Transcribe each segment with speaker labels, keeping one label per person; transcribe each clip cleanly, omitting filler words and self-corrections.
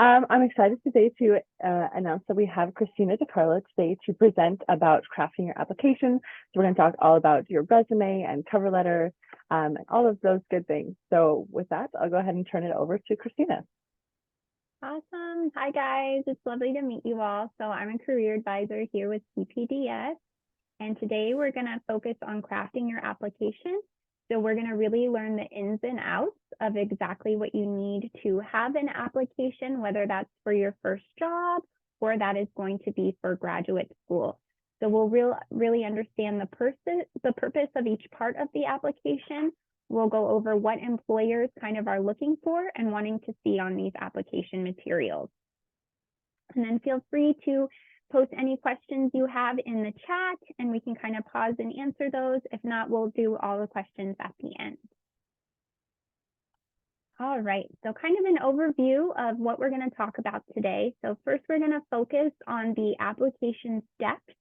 Speaker 1: I'm excited today to announce that we have Christina DiCarlo today to present about crafting your application. So we're going to talk all about your resume and cover letter and all of those good things. So with that, I'll go ahead and turn it over to Christina.
Speaker 2: Awesome. Hi, guys. It's lovely to meet you all. So I'm a career advisor here with CPDS. And today we're going to focus on crafting your application. So we're going to really learn the ins and outs of exactly what you need to have an application, whether that's for your first job or that is going to be for graduate school. So we'll really understand the purpose of each part of the application. We'll go over what employers kind of are looking for and wanting to see on these application materials. And then feel free to post any questions you have in the chat and we can kind of pause and answer those. If not, we'll do all the questions at the end. All right, so kind of an overview of what we're going to talk about today. So first, we're going to focus on the application steps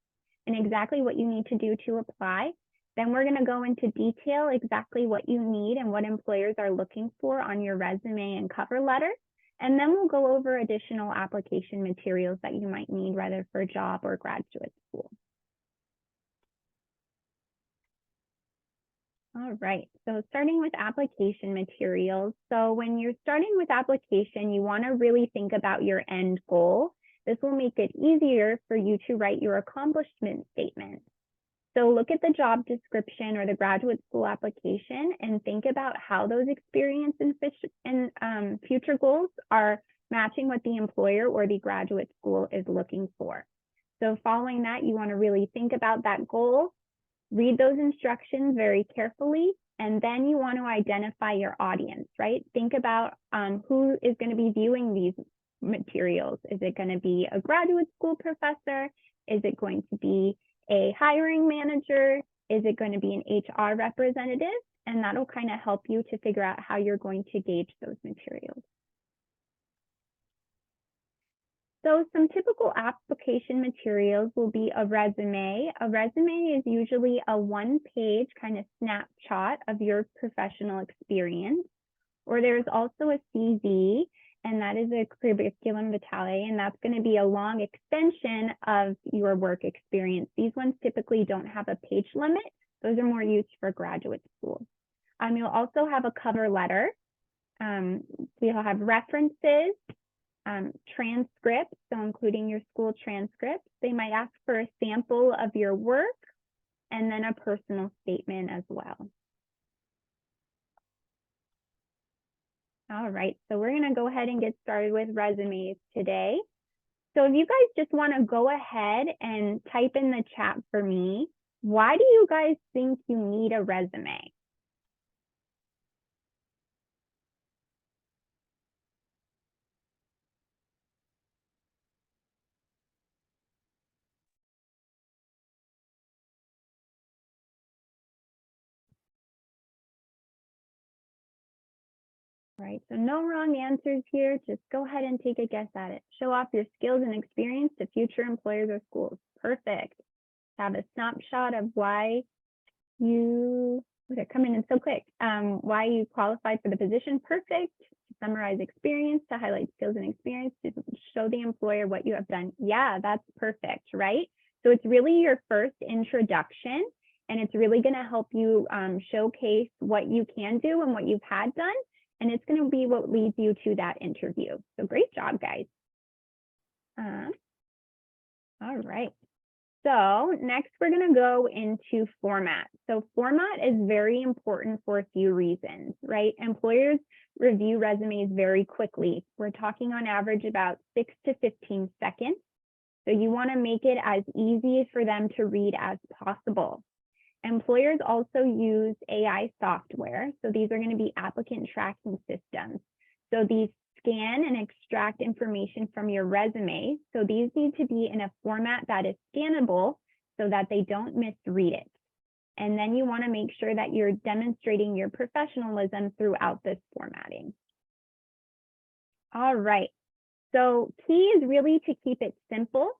Speaker 2: and exactly what you need to do to apply. Then we're going to go into detail exactly what you need and what employers are looking for on your resume and cover letter. And then we'll go over additional application materials that you might need, whether for job or graduate school. All right, so starting with application materials. So when you're starting with application, you want to really think about your end goal. This will make it easier for you to write your accomplishment statement. So look at the job description or the graduate school application and think about how those experience and future goals are matching what the employer or the graduate school is looking for. So following that, you want to really think about that goal, read those instructions very carefully, and then you want to identify your audience, right? Think about who is going to be viewing these materials. Is it going to be a graduate school professor? Is it going to be a hiring manager? Is it going to be an HR representative? And that'll kind of help you to figure out how you're going to gauge those materials. So some typical application materials will be a resume. A resume is usually a one-page kind of snapshot of your professional experience. Or there's also a CV, and that is a curriculum vitae, and that's going to be a long extension of your work experience. These ones typically don't have a page limit. Those are more used for graduate school. You'll also have a cover letter. You'll have references, transcripts, so including your school transcripts. They might ask for a sample of your work, and then a personal statement as well. All right, so we're going to go ahead and get started with resumes today. So if you guys just want to go ahead and type in the chat for me, why do you guys think you need a resume? Right, so no wrong answers here. Just go ahead and take a guess at it. Show off your skills and experience to future employers or schools. Perfect. Have a snapshot of why you, they're coming in so quick, why you qualified for the position. Perfect. Summarize experience to highlight skills and experience to show the employer what you have done. Yeah, that's perfect, right? So it's really your first introduction, and it's really going to help you showcase what you can do and what you've had done. And it's going to be what leads you to that interview. So great job, guys. All right. So next we're going to go into format. So format is very important for a few reasons, right? Employers review resumes very quickly. We're talking on average about 6 to 15 seconds. So you want to make it as easy for them to read as possible. Employers also use AI software. So these are going to be applicant tracking systems. So these scan and extract information from your resume. So these need to be in a format that is scannable so that they don't misread it. And then you want to make sure that you're demonstrating your professionalism throughout this formatting. All right. So key is really to keep it simple.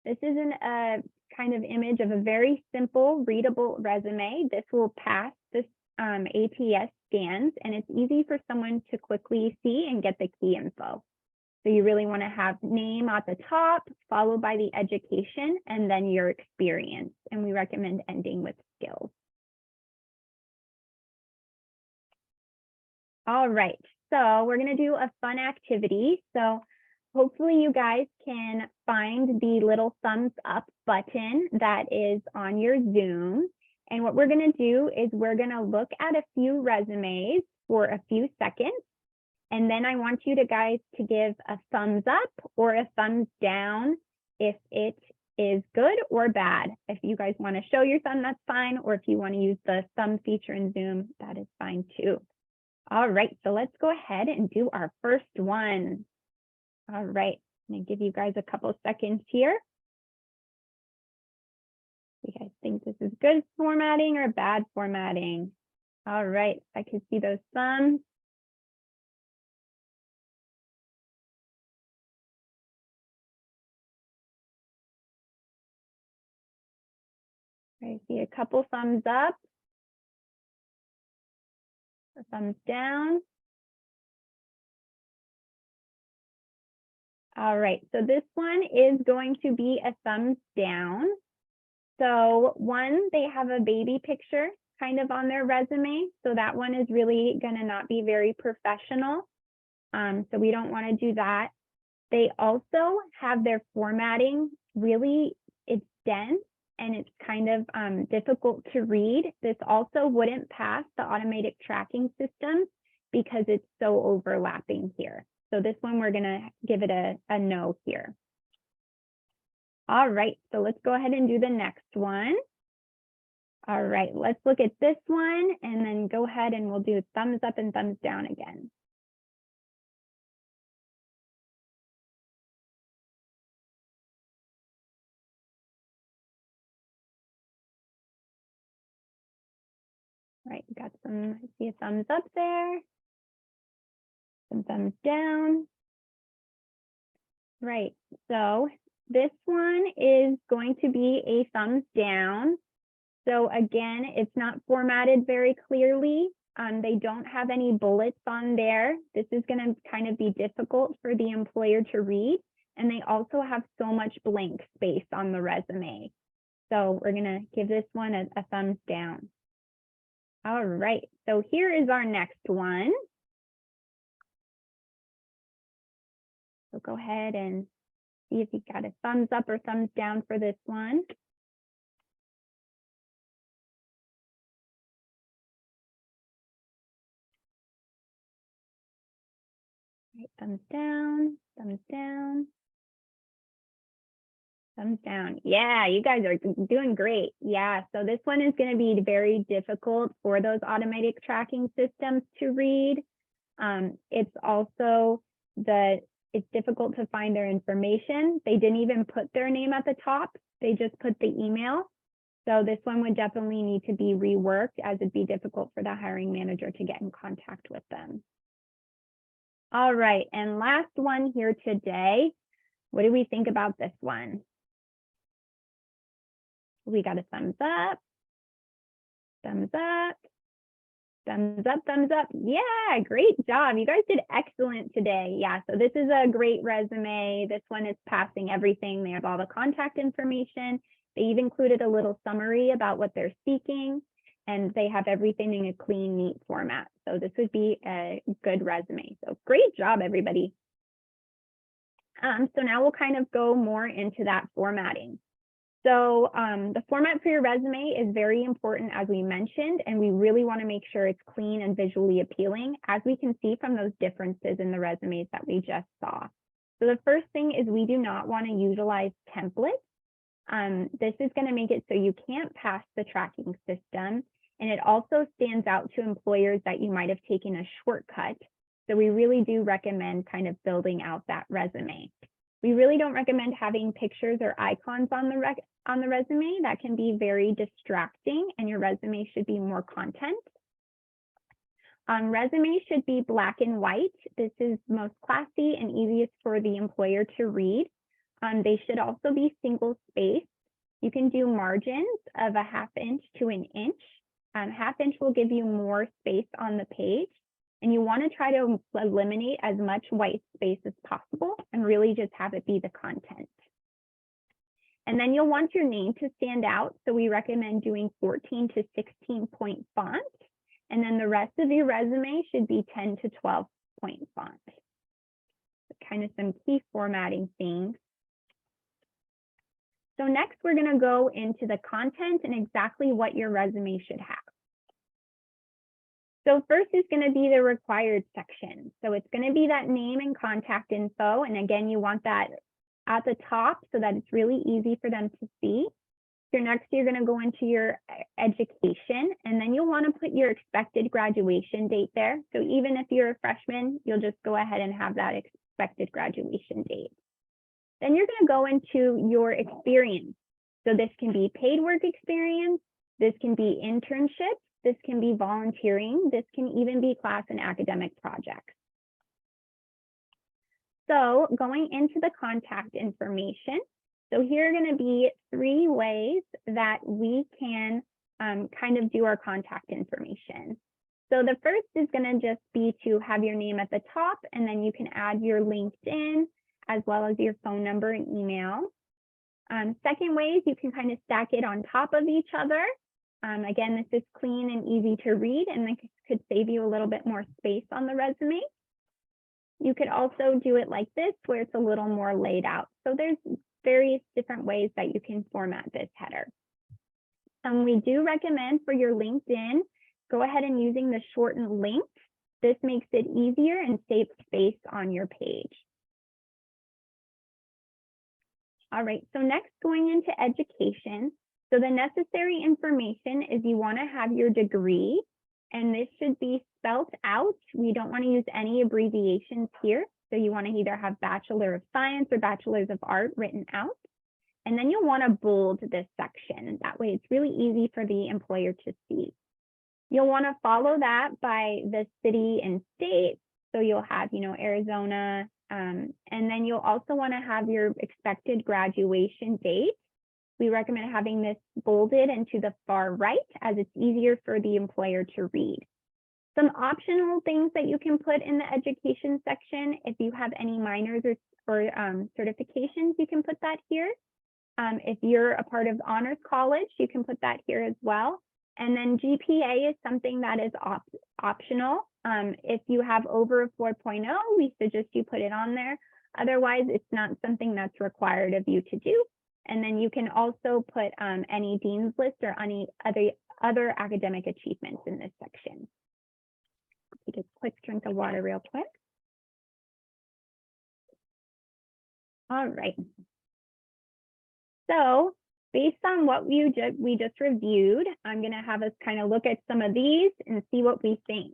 Speaker 2: This is a kind of image of a very simple, readable resume. This will pass this ATS scans, and it's easy for someone to quickly see and get the key info. So So you really want to have name at the top, followed by the education, and then your experience. And we recommend ending with skills. All right, so we're going to do a fun activity. So hopefully you guys can find the little thumbs up button that is on your Zoom. And what we're going to do is we're going to look at a few resumes for a few seconds. And then I want you guys to give a thumbs up or a thumbs down if it is good or bad. If you guys want to show your thumb, that's fine. Or if you want to use the thumb feature in Zoom, that is fine too. All right, so let's go ahead and do our first one. All right, I'm going to give you guys a couple seconds here. You guys think this is good formatting or bad formatting? All right, I can see those thumbs. I see a couple thumbs up, a thumbs down. All right, so this one is going to be a thumbs down. So one, they have a baby picture kind of on their resume. So that one is really going to not be very professional. So we don't want to do that. They also have their formatting really, it's dense and it's kind of difficult to read. This also wouldn't pass the automatic tracking system because it's so overlapping here. So this one, we're going to give it a no here. All right, so let's go ahead and do the next one. All right, let's look at this one and then go ahead and we'll do thumbs up and thumbs down again. All right, got some, I see a thumbs up there, some thumbs down. Right, so this one is going to be a thumbs down. So again, it's not formatted very clearly. They don't have any bullets on there. This is going to kind of be difficult for the employer to read. And they also have so much blank space on the resume. So we're going to give this one a thumbs down. All right, so here is our next one. So go ahead and see if you got a thumbs up or thumbs down for this one. Right, thumbs down, thumbs down, thumbs down. Yeah, you guys are doing great. Yeah, so this one is going to be very difficult for those automatic tracking systems to read. It's also it's difficult to find their information. They didn't even put their name at the top. They just put the email. So this one would definitely need to be reworked as it'd be difficult for the hiring manager to get in contact with them. All right, and last one here today. What do we think about this one? We got a thumbs up, thumbs up, thumbs up, thumbs up. Yeah, great job. You guys did excellent today. Yeah, so this is a great resume. This one is passing everything. They have all the contact information. They've included a little summary about what they're seeking, and they have everything in a clean, neat format. So this would be a good resume. So great job, everybody. So now we'll kind of go more into that formatting. So the format for your resume is very important, as we mentioned, and we really want to make sure it's clean and visually appealing, as we can see from those differences in the resumes that we just saw. So the first thing is we do not want to utilize templates. This is going to make it so you can't pass the tracking system, and it also stands out to employers that you might have taken a shortcut. So we really do recommend kind of building out that resume. We really don't recommend having pictures or icons on the resume. That can be very distracting, and your resume should be more content. Resumes should be black and white. This is most classy and easiest for the employer to read. They should also be single spaced. You can do margins of a 1/2 inch to 1 inch. 1/2 inch will give you more space on the page. And you want to try to eliminate as much white space as possible and really just have it be the content. And then you'll want your name to stand out. So we recommend doing 14 to 16 point font. And then the rest of your resume should be 10 to 12 point font. Kind of some key formatting things. So next we're going to go into the content and exactly what your resume should have. So first is going to be the required section. So it's going to be that name and contact info. And again, you want that at the top so that it's really easy for them to see. So next, you're going to go into your education, and then you'll want to put your expected graduation date there. So even if you're a freshman, you'll just go ahead and have that expected graduation date. Then you're going to go into your experience. So this can be paid work experience, this can be internships, this can be volunteering, this can even be class and academic projects. So going into the contact information, so here are going to be 3 ways that we can kind of do our contact information. So the first is going to just be to have your name at the top, and then you can add your LinkedIn as well as your phone number and email. Second way is you can kind of stack it on top of each other. Again, this is clean and easy to read, and this could save you a little bit more space on the resume. You could also do it like this, where it's a little more laid out. So there's various different ways that you can format this header. We do recommend for your LinkedIn, go ahead and using the shortened link. This makes it easier and saves space on your page. All right, so next going into education. So the necessary information is you want to have your degree, and this should be spelled out. We don't want to use any abbreviations here. So you want to either have Bachelor of Science or Bachelors of Art written out. And then you'll want to bold this section. That way it's really easy for the employer to see. You'll want to follow that by the city and state. So you'll have, Arizona. And then you'll also want to have your expected graduation date. We recommend having this bolded and to the far right, as it's easier for the employer to read. Some optional things that you can put in the education section, if you have any minors or certifications, you can put that here. If you're a part of honors college, you can put that here as well. And then GPA is something that is optional. If you have over a 4.0, we suggest you put it on there. Otherwise, it's not something that's required of you to do. And then you can also put any dean's list or any other academic achievements in this section. Take a quick drink of water real quick. All right. So based on what we just reviewed, I'm going to have us kind of look at some of these and see what we think.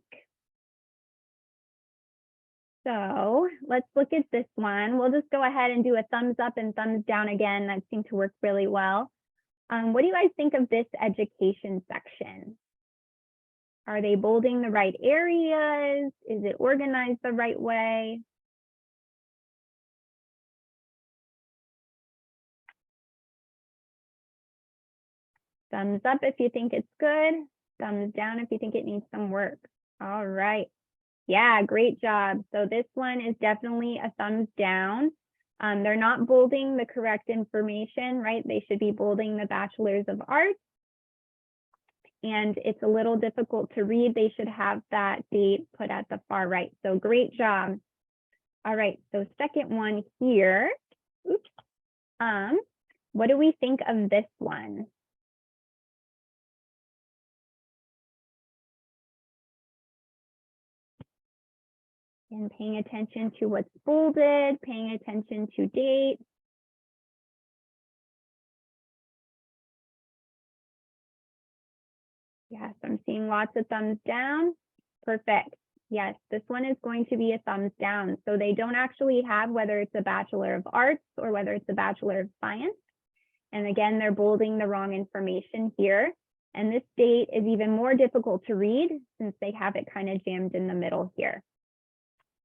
Speaker 2: So let's look at this one. We'll just go ahead and do a thumbs up and thumbs down again. That seemed to work really well. What do you guys think of this education section? Are they bolding the right areas? Is it organized the right way? Thumbs up if you think it's good. Thumbs down if you think it needs some work. All right. Yeah, great job. So this one is definitely a thumbs down. They're not bolding the correct information, right? They should be bolding the Bachelors of Arts. And it's a little difficult to read. They should have that date put at the far right. So great job. All right, so second one here. Oops. What do we think of this one? And paying attention to what's bolded, paying attention to date. Yes, I'm seeing lots of thumbs down. Perfect. Yes, this one is going to be a thumbs down. So they don't actually have whether it's a Bachelor of Arts or whether it's a Bachelor of Science. And again, they're bolding the wrong information here. And this date is even more difficult to read since they have it kind of jammed in the middle here.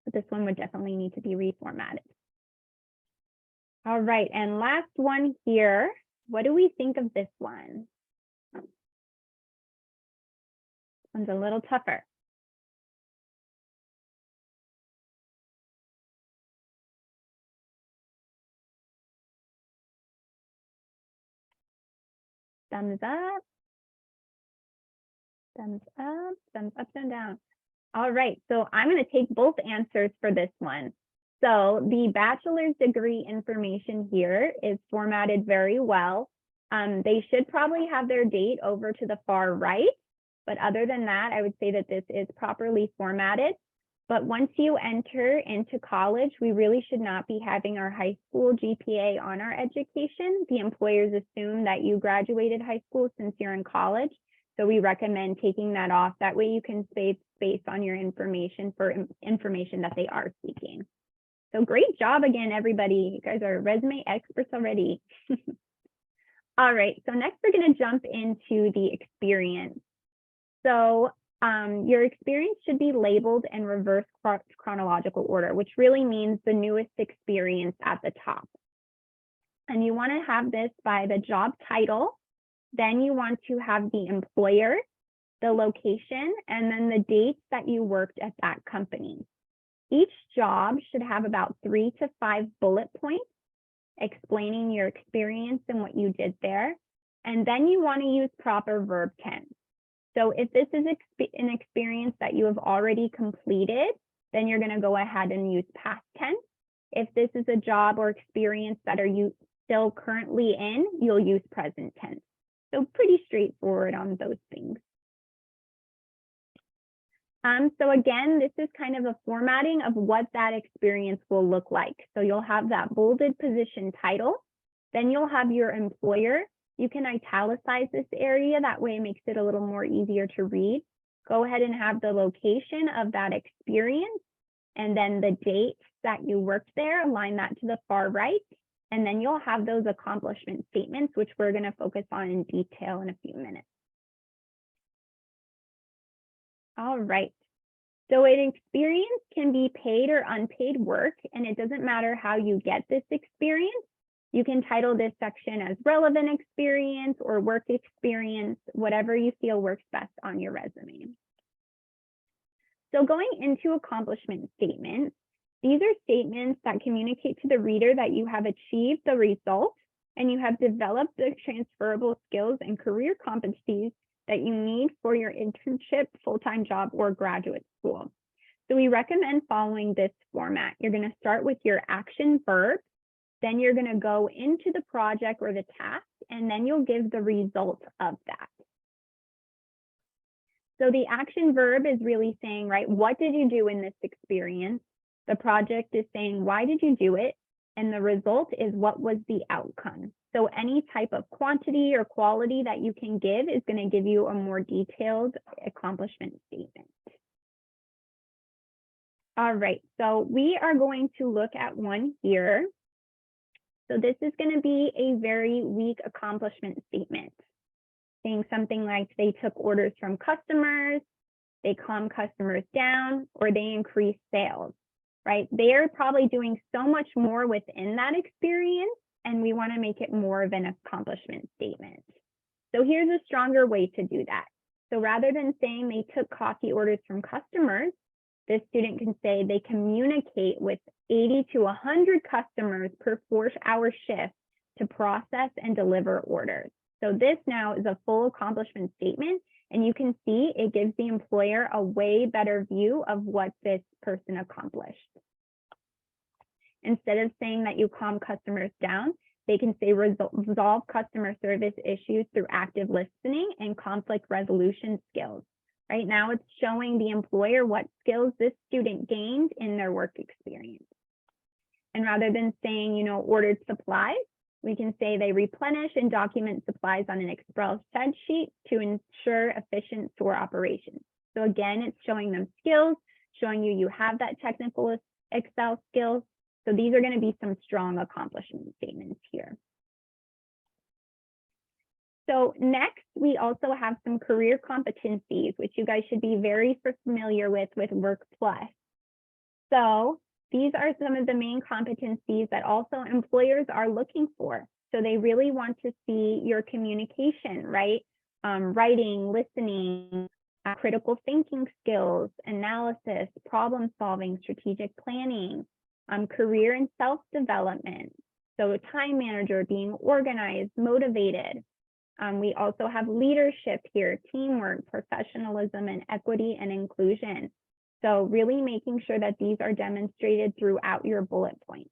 Speaker 2: But this one would definitely need to be reformatted. All right, and last one here. What do we think of this one? This one's a little tougher. Thumbs up. Thumbs up, thumbs up, thumbs down. All right, so I'm going to take both answers for this one. So the bachelor's degree information here is formatted very well. They should probably have their date over to the far right, but other than that, I would say that this is properly formatted. But once you enter into college, we really should not be having our high school GPA on our education. The employers assume that you graduated high school since you're in college. So we recommend taking that off. That way you can save space on your information for information that they are seeking. So great job again, everybody. You guys are resume experts already. All right, so next we're going to jump into the experience. So your experience should be labeled in reverse chronological order, which really means the newest experience at the top. And you want to have this by the job title. Then you want to have the employer, the location, and then the dates that you worked at that company. Each job should have about 3 to 5 bullet points explaining your experience and what you did there. And then you want to use proper verb tense. So if this is an experience that you have already completed, then you're going to go ahead and use past tense. If this is a job or experience that you still currently in, you'll use present tense. So pretty straightforward on those things. So again, this is kind of a formatting of what that experience will look like. So you'll have that bolded position title, then you'll have your employer. You can italicize this area, that way it makes it a little more easier to read. Go ahead and have the location of that experience, and then the dates that you worked there, align that to the far right. And then you'll have those accomplishment statements, which we're going to focus on in detail in a few minutes. All right. So an experience can be paid or unpaid work, and it doesn't matter how you get this experience. You can title this section as relevant experience or work experience, whatever you feel works best on your resume. So going into accomplishment statements, these are statements that communicate to the reader that you have achieved the result and you have developed the transferable skills and career competencies that you need for your internship, full-time job, or graduate school. So we recommend following this format. You're going to start with your action verb, then you're going to go into the project or the task, and then you'll give the result of that. So the action verb is really saying, right, what did you do in this experience? The project is saying, why did you do it? And the result is, what was the outcome? So any type of quantity or quality that you can give is going to give you a more detailed accomplishment statement. All right, so we are going to look at one here. So this is going to be a very weak accomplishment statement, saying something like they took orders from customers, they calmed customers down, or they increased sales, right? They're probably doing so much more within that experience, and we want to make it more of an accomplishment statement. So here's a stronger way to do that. So rather than saying they took coffee orders from customers, this student can say they communicate with 80 to 100 customers per 4-hour shift to process and deliver orders. So this now is a full accomplishment statement, and you can see it gives the employer a way better view of what this person accomplished. Instead of saying that you calm customers down, they can say resolve customer service issues through active listening and conflict resolution skills. Right now, it's showing the employer what skills this student gained in their work experience. And rather than saying, ordered supplies, we can say they replenish and document supplies on an Excel spreadsheet to ensure efficient store operations. So again, it's showing them skills, showing you have that technical Excel skills. So these are going to be some strong accomplishment statements here. So next, we also have some career competencies, which you guys should be very familiar with WorkPlus. So these are some of the main competencies that also employers are looking for. So they really want to see your communication, right? Writing, listening, critical thinking skills, analysis, problem solving, strategic planning, career and self-development. So a time manager, being organized, motivated, We also have leadership here, teamwork, professionalism, and equity and inclusion. So really making sure that these are demonstrated throughout your bullet points.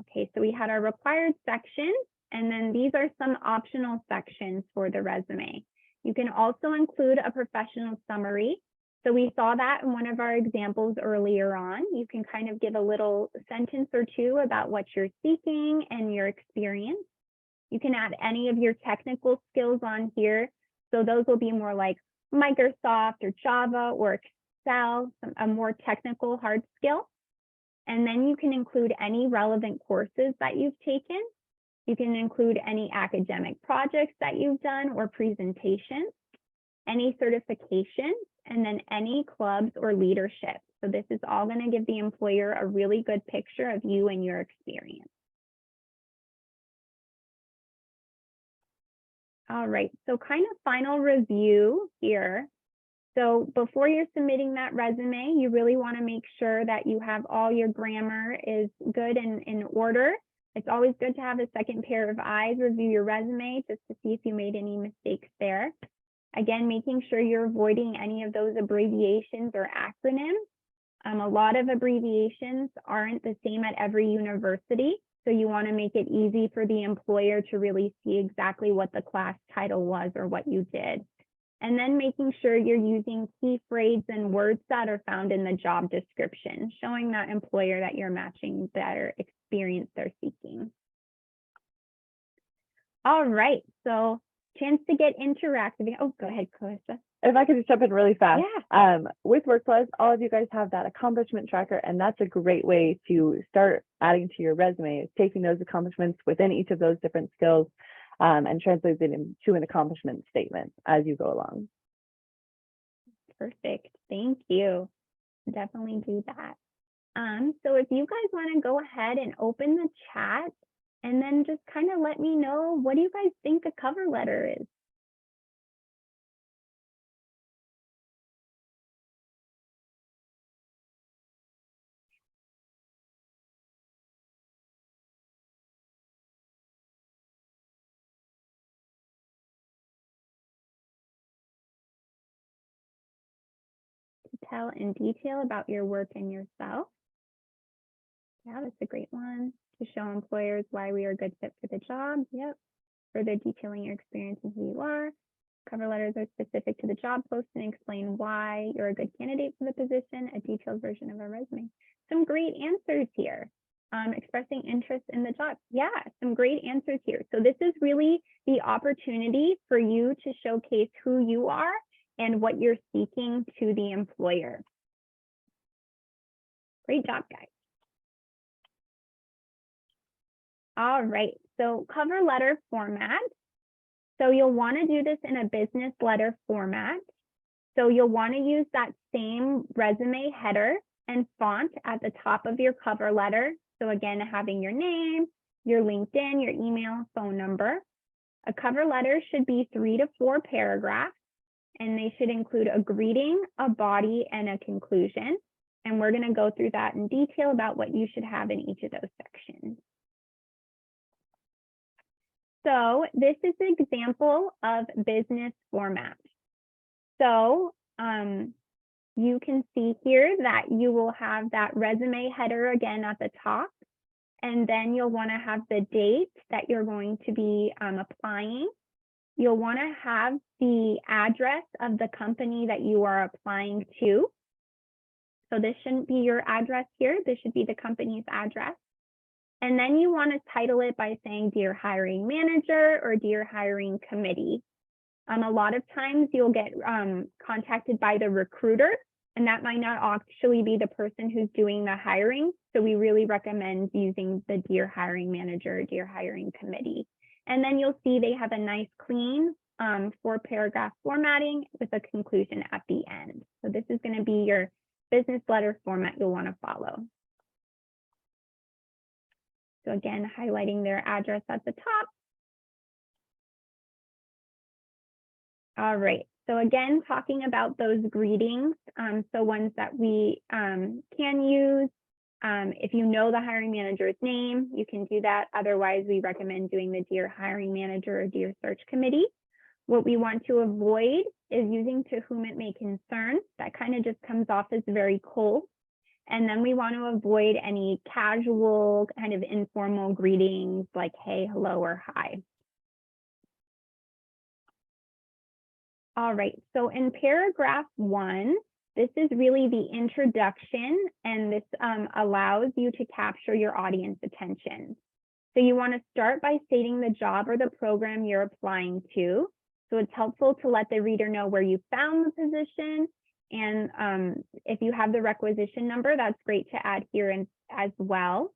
Speaker 2: Okay, so we had our required sections, and then these are some optional sections for the resume. You can also include a professional summary. So we saw that in one of our examples earlier on. You can kind of give a little sentence or two about what you're seeking and your experience. You can add any of your technical skills on here. So those will be more like Microsoft or Java or Excel, a more technical hard skill. And then you can include any relevant courses that you've taken. You can include any academic projects that you've done or presentations, any certifications, and then any clubs or leadership. So this is all going to give the employer a really good picture of you and your experience. All right, so kind of final review here. So before you're submitting that resume, you really want to make sure that you have all your grammar is good and in order. It's always good to have a second pair of eyes review your resume just to see if you made any mistakes there. Again, making sure you're avoiding any of those abbreviations or acronyms. A lot of abbreviations aren't the same at every university, so you want to make it easy for the employer to really see exactly what the class title was or what you did. And then making sure you're using key phrases and words that are found in the job description, showing that employer that you're matching their experience they're seeking. All right, so chance to get interactive. Oh, go ahead, Clarissa.
Speaker 1: If I could just jump in really fast.
Speaker 2: Yeah.
Speaker 1: With WorkPlus, all of you guys have that accomplishment tracker, and that's a great way to start adding to your resume, is taking those accomplishments within each of those different skills and translating them to an accomplishment statement as you go along.
Speaker 2: Perfect. Thank you. Definitely do that. So if you guys want to go ahead and open the chat and then just kind of let me know, what do you guys think a cover letter is? To tell in detail about your work and yourself. Yeah, that's a great one. To show employers why we are a good fit for the job. Yep. Further detailing your experience and who you are. Cover letters are specific to the job post and explain why you're a good candidate for the position, a detailed version of a resume. Some great answers here. Expressing interest in the job. Yeah, some great answers here. So this is really the opportunity for you to showcase who you are and what you're seeking to the employer. Great job, guys. All right, so cover letter format. So you'll want to do this in a business letter format. So you'll want to use that same resume header and font at the top of your cover letter. So again, having your name, your LinkedIn, your email, phone number. A cover letter should be 3 to 4 paragraphs, and they should include a greeting, a body, and a conclusion. And we're going to go through that in detail about what you should have in each of those sections. So this is an example of business format. So you can see here that you will have that resume header again at the top, and then you'll want to have the date that you're going to be applying. You'll want to have the address of the company that you are applying to. So this shouldn't be your address here. This should be the company's address. And then you want to title it by saying, Dear Hiring Manager or Dear Hiring Committee. A lot of times you'll get contacted by the recruiter, and that might not actually be the person who's doing the hiring. So we really recommend using the Dear Hiring Manager, Dear Hiring Committee. And then you'll see they have a nice clean 4-paragraph formatting with a conclusion at the end. So this is going to be your business letter format you'll want to follow. So again, highlighting their address at the top. All right, so again, talking about those greetings, so ones that we can use If you know the hiring manager's name, you can do that. Otherwise, we recommend doing the Dear Hiring Manager or Dear Search Committee. What we want to avoid is using to whom it may concern. That kind of just comes off as very cold. And then we want to avoid any casual, kind of informal greetings like hey, hello, or hi. All right, so in paragraph 1, this is really the introduction, and this allows you to capture your audience attention. So you want to start by stating the job or the program you're applying to. So it's helpful to let the reader know where you found the position. And if you have the requisition number, that's great to add here as well.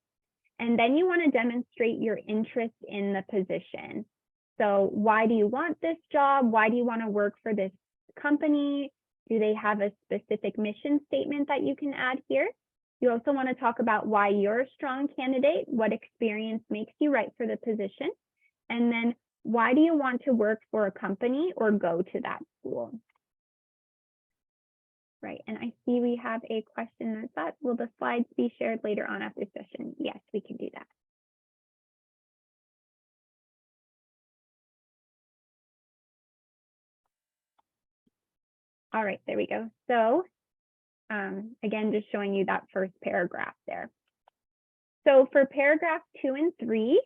Speaker 2: And then you want to demonstrate your interest in the position. So why do you want this job? Why do you want to work for this company? Do they have a specific mission statement that you can add here? You also want to talk about why you're a strong candidate, what experience makes you right for the position, and then why do you want to work for a company or go to that school? Right, and I see we have a question that will the slides be shared later on after session? Yes, we can do that. All right, there we go. So again, just showing you that first paragraph there. So for paragraph 2 and 3,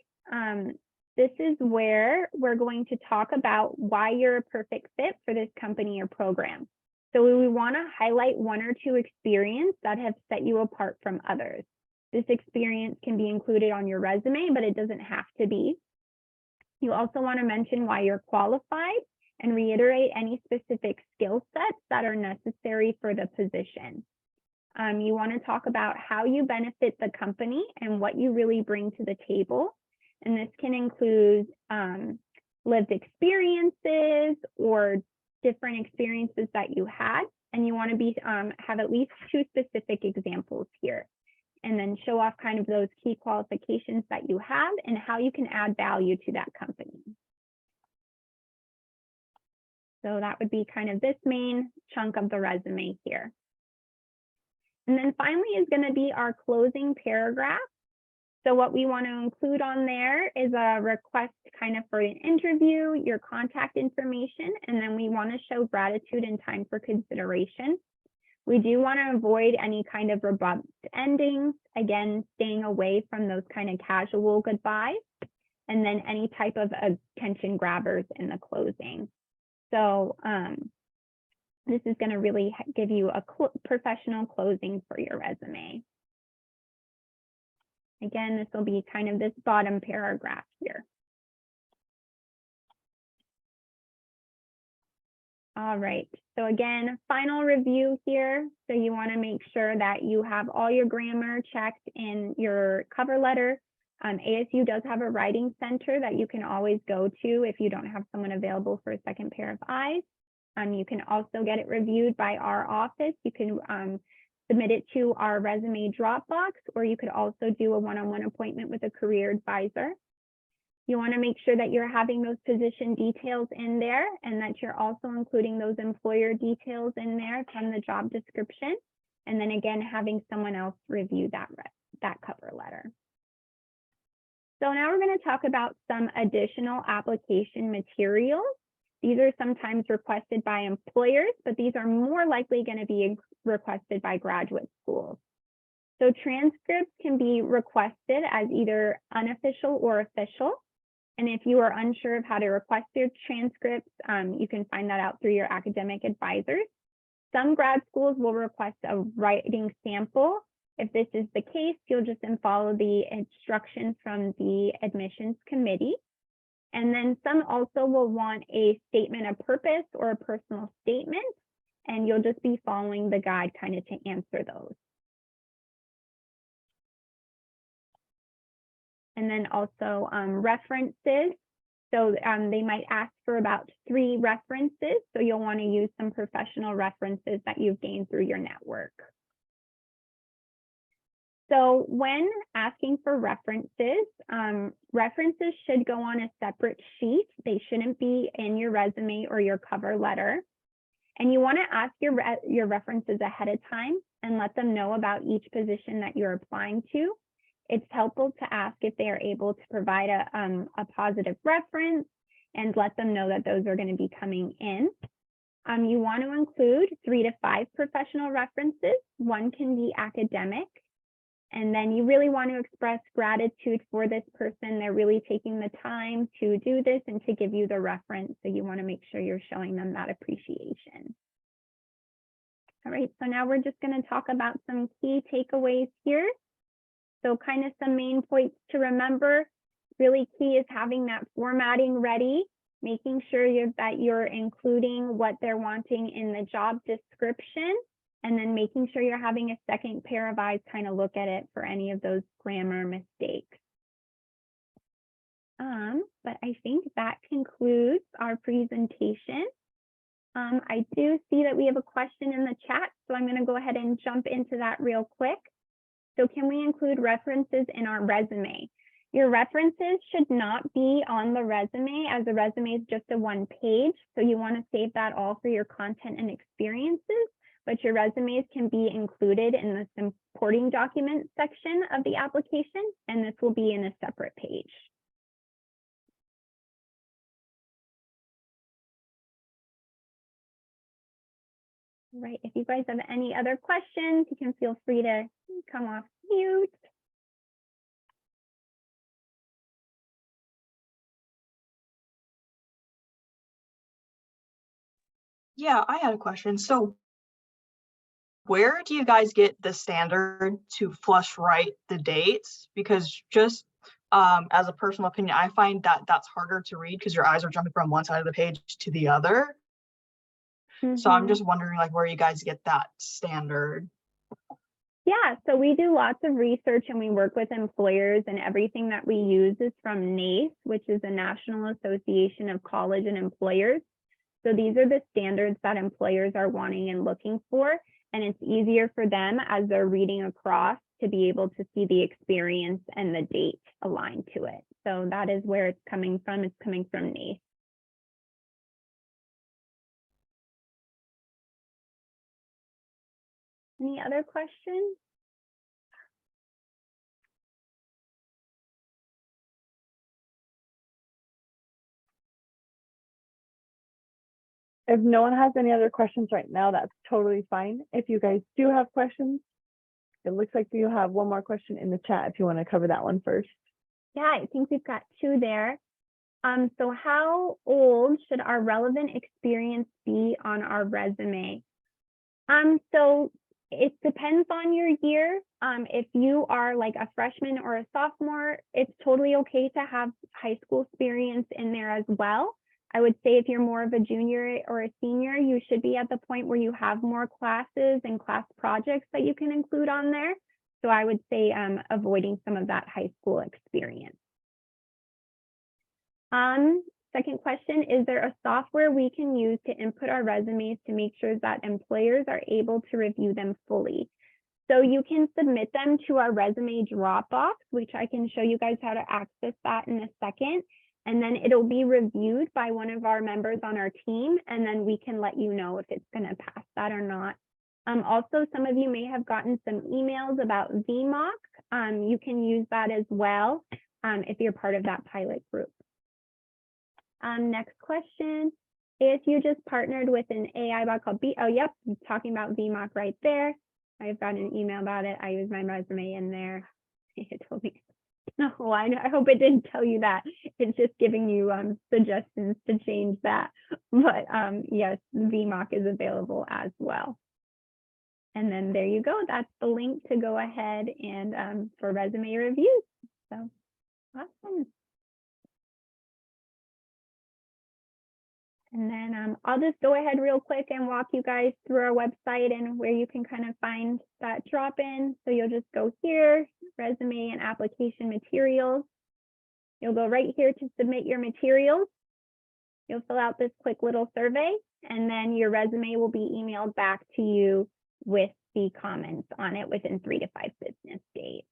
Speaker 2: this is where we're going to talk about why you're a perfect fit for this company or program. So we want to highlight 1 or 2 experiences that have set you apart from others. This experience can be included on your resume, but it doesn't have to be. You also want to mention why you're qualified and reiterate any specific skill sets that are necessary for the position. You want to talk about how you benefit the company and what you really bring to the table. And this can include lived experiences or different experiences that you had. And you want to be have at least 2 specific examples here. And then show off kind of those key qualifications that you have and how you can add value to that company. So that would be kind of this main chunk of the resume here. And then finally is going to be our closing paragraph. So what we want to include on there is a request kind of for an interview, your contact information, and then we want to show gratitude and time for consideration. We do want to avoid any kind of abrupt endings, again, staying away from those kind of casual goodbyes, and then any type of attention grabbers in the closing. So this is going to really give you a professional closing for your resume. Again, this will be kind of this bottom paragraph here. All right, so again, final review here. So you want to make sure that you have all your grammar checked in your cover letter. ASU does have a writing center that you can always go to if you don't have someone available for a second pair of eyes. You can also get it reviewed by our office. You can submit it to our resume Dropbox, or you could also do a one-on-one appointment with a career advisor. You want to make sure that you're having those position details in there and that you're also including those employer details in there from the job description. And then again, having someone else review that cover letter. So now we're going to talk about some additional application materials. These are sometimes requested by employers, but these are more likely going to be requested by graduate schools. So transcripts can be requested as either unofficial or official. And if you are unsure of how to request your transcripts, you can find that out through your academic advisors. Some grad schools will request a writing sample. If this is the case, you'll just follow the instructions from the admissions committee. And then some also will want a statement of purpose or a personal statement, and you'll just be following the guide kind of to answer those. And then also references. So they might ask for about 3 references. So you'll want to use some professional references that you've gained through your network. So when asking for references, references should go on a separate sheet. They shouldn't be in your resume or your cover letter. And you want to ask your references ahead of time and let them know about each position that you're applying to. It's helpful to ask if they are able to provide a positive reference and let them know that those are going to be coming in. You want to include 3 to 5 professional references. One can be academic. And then you really want to express gratitude for this person. They're really taking the time to do this and to give you the reference. So you want to make sure you're showing them that appreciation. All right, so now we're just going to talk about some key takeaways here. So kind of some main points to remember. Really key is having that formatting ready, making sure that you're including what they're wanting in the job description, and then making sure you're having a second pair of eyes kind of look at it for any of those grammar mistakes. But I think that concludes our presentation. I do see that we have a question in the chat, so I'm going to go ahead and jump into that real quick. So can we include references in our resume? Your references should not be on the resume, as the resume is just a one page. So you want to save that all for your content and experiences, but your resumes can be included in the supporting documents section of the application, and this will be in a separate page. All right, if you guys have any other questions, you can feel free to come off mute.
Speaker 3: Yeah, I had a question. So where do you guys get the standard to flush write the dates? Because just as a personal opinion, I find that that's harder to read because your eyes are jumping from one side of the page to the other. So I'm just wondering, like, where you guys get that standard.
Speaker 2: Yeah, so we do lots of research and we work with employers, and everything that we use is from NACE, which is the National Association of College and Employers. So these are the standards that employers are wanting and looking for, and it's easier for them as they're reading across to be able to see the experience and the date aligned to it. So that is where it's coming from. It's coming from NACE. Any other questions?
Speaker 1: If no one has any other questions right now, that's totally fine. If you guys do have questions, it looks like you have one more question in the chat if you want to cover that one first.
Speaker 2: Yeah, I think we've got 2 there. So how old should our relevant experience be on our resume? So it depends on your year. If you are like a freshman or a sophomore, it's totally okay to have high school experience in there as well. I would say if you're more of a junior or a senior, you should be at the point where you have more classes and class projects that you can include on there. So I would say avoiding some of that high school experience. Second question, is there a software we can use to input our resumes to make sure that employers are able to review them fully? So you can submit them to our resume Dropbox, which I can show you guys how to access that in a second. And then it'll be reviewed by one of our members on our team, and then we can let you know if it's going to pass that or not. Also, some of you may have gotten some emails about VMOC. You can use that as well if you're part of that pilot group. Next question. If you just partnered with an AI bot called oh, yep, I'm talking about VMOC right there. I've got an email about it. I use my resume in there. It told me. No, I hope it didn't tell you that. It's just giving you suggestions to change that. But yes, VMOC is available as well. And then there you go. That's the link to go ahead and for resume reviews. So awesome. And then I'll just go ahead real quick and walk you guys through our website and where you can kind of find that drop-in. So you'll just go here, resume and application materials. You'll go right here to submit your materials. You'll fill out this quick little survey, and then your resume will be emailed back to you with the comments on it within 3 to 5 business days.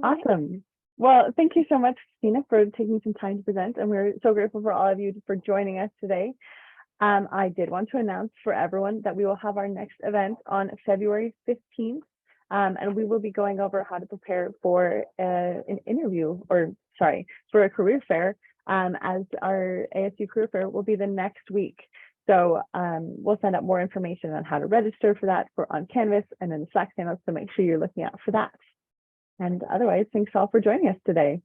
Speaker 1: Awesome. Well, thank you so much, Christina, for taking some time to present, and we're so grateful for all of you for joining us today. I did want to announce for everyone that we will have our next event on February 15th. And we will be going over how to prepare for an interview, or sorry, for a career fair, as our ASU career fair will be the next week. So we'll send out more information on how to register for that on Canvas and in the Slack channel. So make sure you're looking out for that. And otherwise, thanks all for joining us today.